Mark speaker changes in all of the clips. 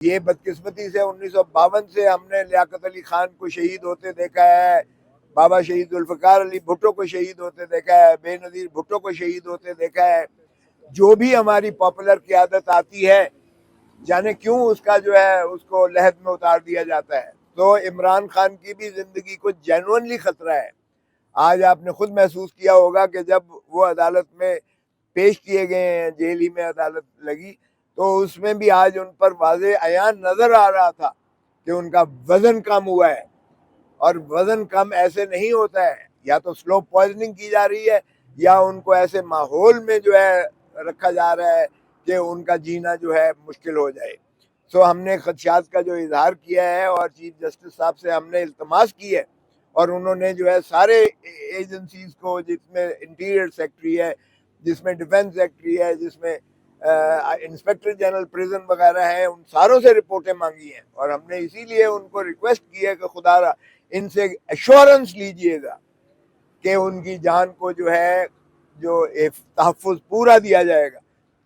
Speaker 1: یہ بدقسمتی سے 1952 سے ہم نے لیاقت علی خان کو شہید ہوتے دیکھا ہے، بابا شہید ذوالفقار علی بھٹو کو شہید ہوتے دیکھا ہے، بے نظیر بھٹو کو شہید ہوتے دیکھا ہے۔ جو بھی ہماری پاپولر قیادت آتی ہے، جانے کیوں اس کا جو ہے اس کو لحد میں اتار دیا جاتا ہے۔ تو عمران خان کی بھی زندگی کو جینوئنلی خطرہ ہے۔ آج آپ نے خود محسوس کیا ہوگا کہ جب وہ عدالت میں پیش کیے گئے ہیں، جیل ہی میں عدالت لگی، تو اس میں بھی آج ان پر واضح عیان نظر آ رہا تھا کہ ان کا وزن کم ہوا ہے، اور وزن کم ایسے نہیں ہوتا ہے، یا تو سلو پوائزننگ کی جا رہی ہے یا ان کو ایسے ماحول میں جو ہے رکھا جا رہا ہے کہ ان کا جینا جو ہے مشکل ہو جائے۔ سو ہم نے خدشات کا جو اظہار کیا ہے اور چیف جسٹس صاحب سے ہم نے التماس کی ہے، اور انہوں نے جو ہے سارے ایجنسیز کو، جس میں انٹیریئر سیکٹری ہے، جس میں ڈیفنس سیکٹری ہے، جس میں انسپیکٹر جنرل پریزن وغیرہ ہیں، ان ساروں سے رپورٹیں مانگی ہیں، اور ہم نے اسی لیے ان کو ریکویسٹ کی ہے کہ خدا را ان سے ایشورنس لیجئے گا کہ ان کی جان کو جو ہے جو تحفظ پورا دیا جائے گا،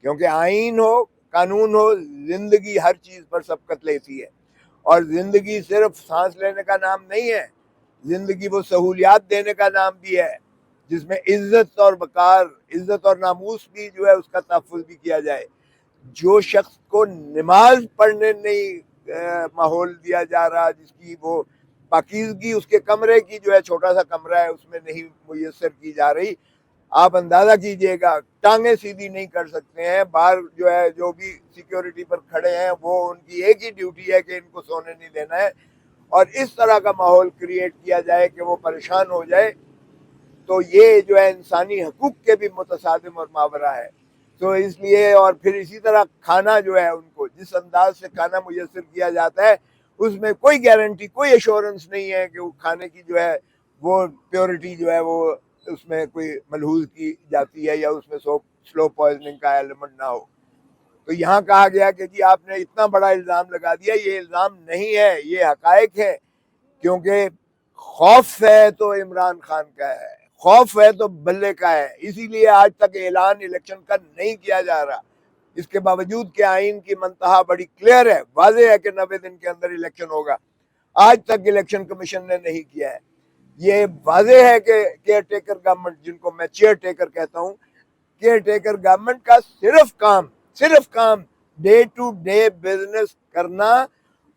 Speaker 1: کیونکہ آئین ہو، قانون ہو، زندگی ہر چیز پر سبقت لیتی ہے، اور زندگی صرف سانس لینے کا نام نہیں ہے، زندگی وہ سہولیات دینے کا نام بھی ہے جس میں عزت اور وقار، عزت اور ناموس بھی جو ہے اس کا تحفظ بھی کیا جائے۔ جو شخص کو نماز پڑھنے نہیں ماحول دیا جا رہا، جس کی وہ پاکیزگی اس کے کمرے کی جو ہے چھوٹا سا کمرہ ہے اس میں نہیں میسر کی جا رہی، آپ اندازہ کیجئے گا ٹانگیں سیدھی نہیں کر سکتے ہیں۔ باہر جو ہے جو بھی سیکیورٹی پر کھڑے ہیں، وہ ان کی ایک ہی ڈیوٹی ہے کہ ان کو سونے نہیں دینا ہے، اور اس طرح کا ماحول کریٹ کیا جائے کہ وہ پریشان ہو جائے، تو یہ جو ہے انسانی حقوق کے بھی متصادم اور ماورا ہے۔ تو اس لیے، اور پھر اسی طرح کھانا جو ہے ان کو جس انداز سے کھانا میسر کیا جاتا ہے، اس میں کوئی گارنٹی، کوئی ایشورنس نہیں ہے کہ وہ کھانے کی جو ہے وہ پیورٹی جو ہے وہ اس میں کوئی ملحوظ کی جاتی ہے، یا اس میں سلو پوائزننگ کا ایلیمنٹ نہ ہو۔ تو یہاں کہا گیا کہ جی آپ نے اتنا بڑا الزام لگا دیا، یہ الزام نہیں ہے، یہ حقائق ہے، کیونکہ خوف ہے تو عمران خان کا ہے، خوف ہے تو بلے کا ہے، اسی لیے آج تک اعلان الیکشن کا نہیں کیا جا رہا، اس کے باوجود کہ آئین کی منتہا بڑی کلیئر ہے، واضح ہے کہ 90 دن کے اندر الیکشن ہوگا، آج تک الیکشن کمیشن نے نہیں کیا ہے۔ یہ واضح ہے کہ کیئر ٹیکر گورنمنٹ، جن کو میں چیئر ٹیکر کہتا ہوں، کیئر ٹیکر گورنمنٹ کا صرف کام ڈے ٹو ڈے بزنس کرنا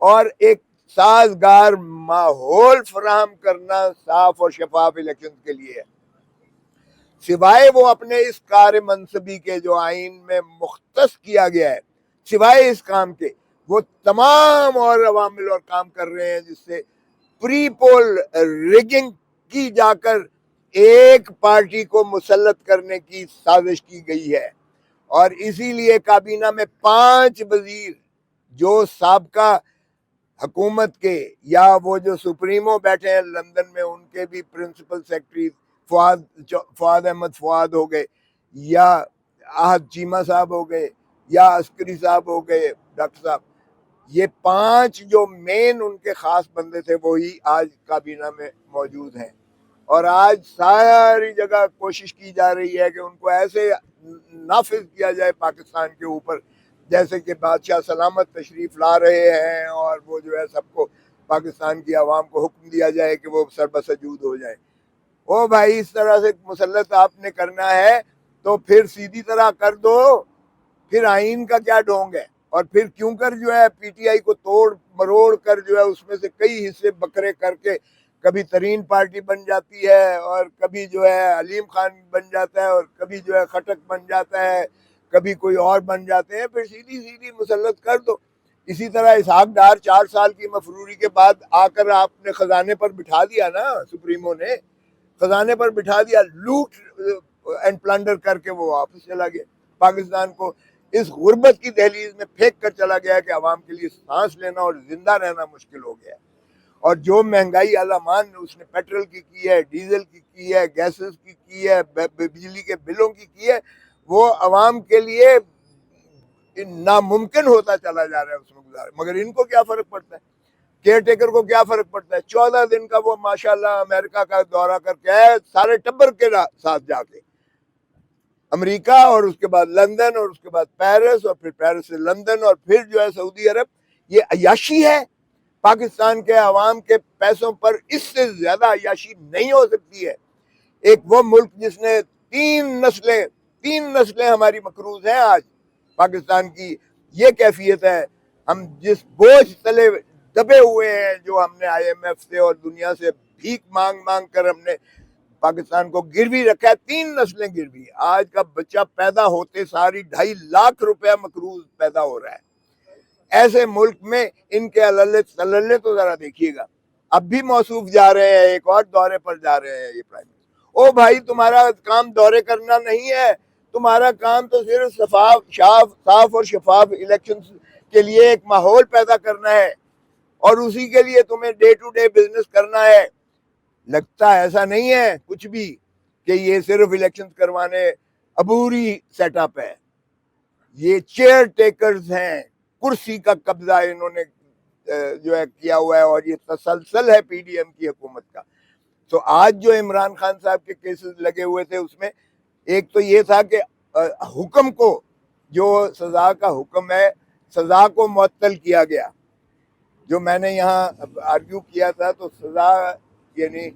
Speaker 1: اور ایک سازگار ماحول فراہم کرنا صاف اور شفاف الیکشن کے لیے ہے، سوائے وہ اپنے اس کار منصبی کے جو آئین میں مختص کیا گیا ہے، سوائے اس کام کے وہ تمام اور عوامل اور کام کر رہے ہیں، جس سے پری پول ریگنگ کی جا کر ایک پارٹی کو مسلط کرنے کی سازش کی گئی ہے۔ اور اسی لیے کابینہ میں 5 وزیر جو سابقہ حکومت کے، یا وہ جو سپریمو بیٹھے ہیں لندن میں، ان کے بھی پرنسپل سیکرٹری فواد احمد فواد ہو گئے، یا احد چیمہ صاحب ہو گئے، یا عسکری صاحب ہو گئے، ڈاکٹر صاحب، یہ 5 جو مین ان کے خاص بندے تھے وہی آج کابینہ میں موجود ہیں، اور آج ساری جگہ کوشش کی جا رہی ہے کہ ان کو ایسے نافذ کیا جائے پاکستان کے اوپر جیسے کہ بادشاہ سلامت تشریف لا رہے ہیں، اور وہ جو ہے سب کو، پاکستان کی عوام کو حکم دیا جائے کہ وہ سربسجود ہو جائے۔ او بھائی، اس طرح سے مسلط آپ نے کرنا ہے تو پھر سیدھی طرح کر دو، پھر آئین کا کیا ڈھونگ ہے؟ اور پھر کیوں کر جو ہے پی ٹی آئی کو توڑ مروڑ کر جو ہے اس میں سے کئی حصے بکرے کر کے کبھی ترین پارٹی بن جاتی ہے، اور کبھی جو ہے علیم خان بن جاتا ہے، اور کبھی جو ہے خٹک بن جاتا ہے، کبھی کوئی اور بن جاتے ہیں، پھر سیدھی مسلط کر دو۔ اسی طرح اسحاق ڈار 4 سال کی مفروری کے بعد آ کر آپ نے خزانے پر بٹھا دیا نا، سپریمو نے خزانے پر بٹھا دیا، لوٹ اینڈ پلنڈر کر کے وہ واپس چلا گیا، پاکستان کو اس غربت کی دہلیز میں پھینک کر چلا گیا کہ عوام کے لیے سانس لینا اور زندہ رہنا مشکل ہو گیا۔ اور جو مہنگائی اعلیٰ اس نے پیٹرول کی ہے، ڈیزل کی ہے، گیسز کی ہے، بجلی کے بلوں کی ہے، وہ عوام کے لیے ناممکن ہوتا چلا جا رہا ہے اس میں گزارا، مگر ان کو کیا فرق پڑتا ہے؟ کیئر ٹیکر کو کیا فرق پڑتا ہے؟ 14 دن کا وہ ماشاءاللہ امریکہ کا دورہ کر کے آئے، سارے ٹبر کے ساتھ جا کے امریکہ، اور اس کے بعد لندن، اور اس کے بعد پیرس، اور پھر پیرس سے لندن، اور پھر جو ہے سعودی عرب۔ یہ عیاشی ہے. پاکستان کے عوام کے پیسوں پر اس سے زیادہ عیاشی نہیں ہو سکتی ہے. ایک وہ ملک جس نے تین نسلیں ہماری مقروض ہیں آج پاکستان کی یہ کیفیت ہے. ہم جس بوجھ تلے دبے ہوئے ہیں, جو ہم نے IMF سے اور دنیا سے بھیک مانگ کر ہم نے پاکستان کو گروی رکھا ہے, 3 نسلیں گروی. آج کا بچہ پیدا ہوتے ساری 2.5 لاکھ روپے مقروض پیدا ہو رہا ہے. ایسے ملک میں ان کے تللے تو ذرا دیکھیے گا. اب بھی موصوف جا رہے ہیں, ایک اور دورے پر جا رہے ہیں یہ پرائم منسٹر. او بھائی, تمہارا کام دورے کرنا نہیں ہے, تمہارا کام تو صرف صاف اور شفاف الیکشن کے لیے ایک ماحول پیدا کرنا ہے, اور اسی کے لیے تمہیں ڈے ٹو ڈے بزنس کرنا ہے. لگتا ایسا نہیں ہے کچھ بھی کہ یہ صرف الیکشن کروانے عبوری سیٹ اپ ہے. یہ چیئر ٹیکرز ہیں, کرسی کا قبضہ انہوں نے جو ہے کیا ہوا ہے, اور یہ تسلسل ہے PDM کی حکومت کا. تو آج جو عمران خان صاحب کے کیسز لگے ہوئے تھے, اس میں ایک تو یہ تھا کہ حکم کو, جو سزا کا حکم ہے, سزا کو معطل کیا گیا. جو میں نے یہاں آرگیو کیا تھا, تو سزا یعنی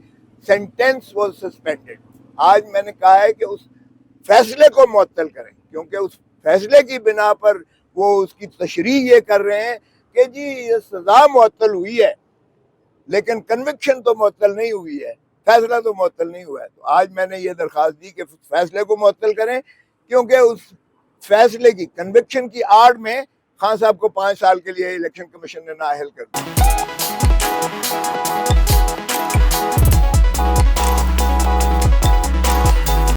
Speaker 1: سینٹینس واز سسپینڈڈ. آج میں نے کہا ہے کہ اس فیصلے کو معطل کریں, کیونکہ اس فیصلے کی بنا پر وہ اس کی تشریح یہ کر رہے ہیں کہ جی یہ سزا معطل ہوئی ہے, لیکن کنوکشن تو معطل نہیں ہوئی ہے, فیصلہ تو معطل نہیں ہوا ہے. تو آج میں نے یہ درخواست دی کہ فیصلے کو معطل کریں, کیونکہ اس فیصلے کی کنوکشن کی آڑ میں خان صاحب کو 5 سال کے لیے الیکشن کمیشن نے نااہل کر دیا.